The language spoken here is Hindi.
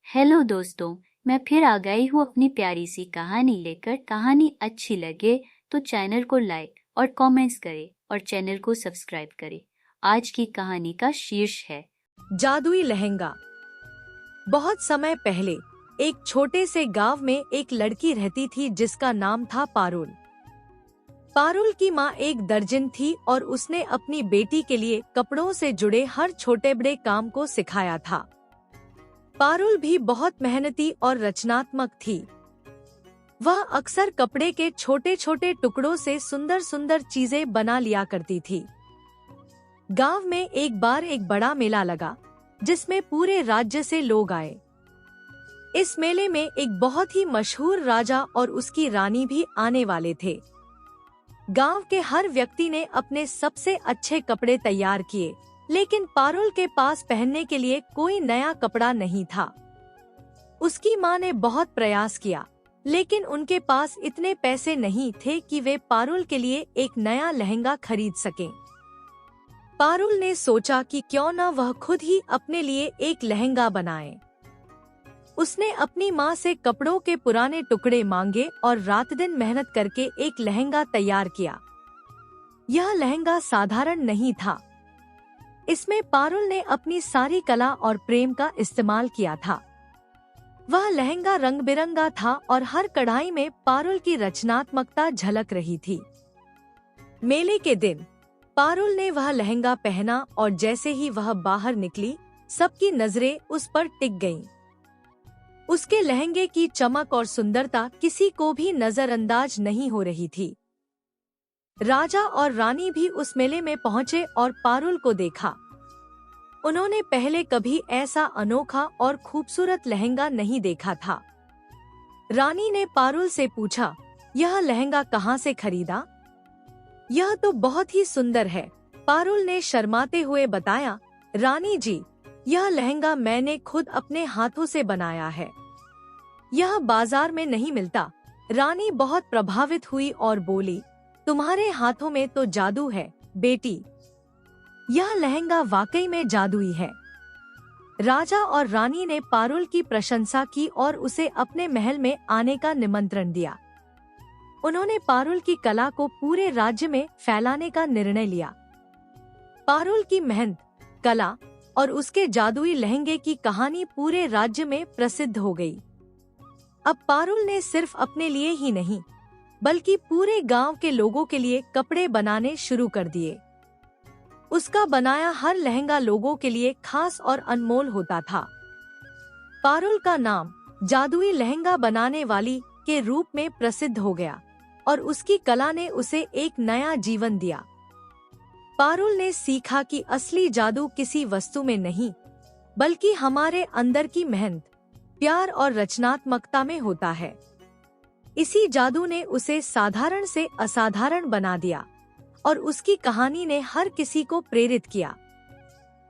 हेलो दोस्तों, मैं फिर आ गई हूँ अपनी प्यारी सी कहानी लेकर। कहानी अच्छी लगे तो चैनल को लाइक और कमेंट्स करें और चैनल को सब्सक्राइब करें। आज की कहानी का शीर्ष है जादुई लहंगा। बहुत समय पहले एक छोटे से गांव में एक लड़की रहती थी जिसका नाम था पारुल। पारुल की माँ एक दर्जन थी और उसने अपनी बेटी के लिए कपड़ों से जुड़े हर छोटे बड़े काम को सिखाया था। पारुल भी बहुत मेहनती और रचनात्मक थी। वह अक्सर कपड़े के छोटे छोटे टुकड़ों से सुंदर सुंदर चीजें बना लिया करती थी। गांव में एक बार एक बड़ा मेला लगा जिसमें पूरे राज्य से लोग आए। इस मेले में एक बहुत ही मशहूर राजा और उसकी रानी भी आने वाले थे। गांव के हर व्यक्ति ने अपने सबसे अच्छे कपड़े तैयार किए, लेकिन पारुल के पास पहनने के लिए कोई नया कपड़ा नहीं था। उसकी माँ ने बहुत प्रयास किया, लेकिन उनके पास इतने पैसे नहीं थे कि वे पारुल के लिए एक नया लहंगा खरीद सकें। पारुल ने सोचा कि क्यों न वह खुद ही अपने लिए एक लहंगा बनाए। उसने अपनी माँ से कपड़ों के पुराने टुकड़े मांगे और रात दिन मेहनत करके एक लहंगा तैयार किया। यह लहंगा साधारण नहीं था। इसमें पारुल ने अपनी सारी कला और प्रेम का इस्तेमाल किया था। वह लहंगा रंग बिरंगा था और हर कढ़ाई में पारुल की रचनात्मकता झलक रही थी। मेले के दिन पारुल ने वह लहंगा पहना और जैसे ही वह बाहर निकली, सबकी नजरें उस पर टिक गईं। उसके लहंगे की चमक और सुंदरता किसी को भी नजरअंदाज नहीं हो रही थी। राजा और रानी भी उस मेले में पहुंचे और पारुल को देखा। उन्होंने पहले कभी ऐसा अनोखा और खूबसूरत लहंगा नहीं देखा था। रानी ने पारुल से पूछा, यह लहंगा कहाँ से खरीदा? यह तो बहुत ही सुंदर है, पारुल ने शर्माते हुए बताया। रानी जी, यह लहंगा मैंने खुद अपने हाथों से बनाया है। यह बाजार में नहीं मिलता। रानी बहुत प्रभावित हुई और बोली, तुम्हारे हाथों में तो जादू है बेटी। यह लहंगा वाकई में जादुई है। राजा और रानी ने पारुल की प्रशंसा की और उसे अपने महल में आने का निमंत्रण दिया। उन्होंने पारुल की कला को पूरे राज्य में फैलाने का निर्णय लिया। पारुल की मेहनत, कला और उसके जादुई लहंगे की कहानी पूरे राज्य में प्रसिद्ध हो गई। अब पारुल ने सिर्फ अपने लिए ही नहीं, बल्कि पूरे गांव के लोगों के लिए कपड़े बनाने शुरू कर दिए। उसका बनाया हर लहंगा लोगों के लिए खास और अनमोल होता था। पारुल का नाम जादुई लहंगा बनाने वाली के रूप में प्रसिद्ध हो गया और उसकी कला ने उसे एक नया जीवन दिया। पारुल ने सीखा कि असली जादू किसी वस्तु में नहीं, बल्कि हमारे अंदर की मेहनत, प्यार और रचनात्मकता में होता है। इसी जादू ने उसे साधारण से असाधारण बना दिया और उसकी कहानी ने हर किसी को प्रेरित किया।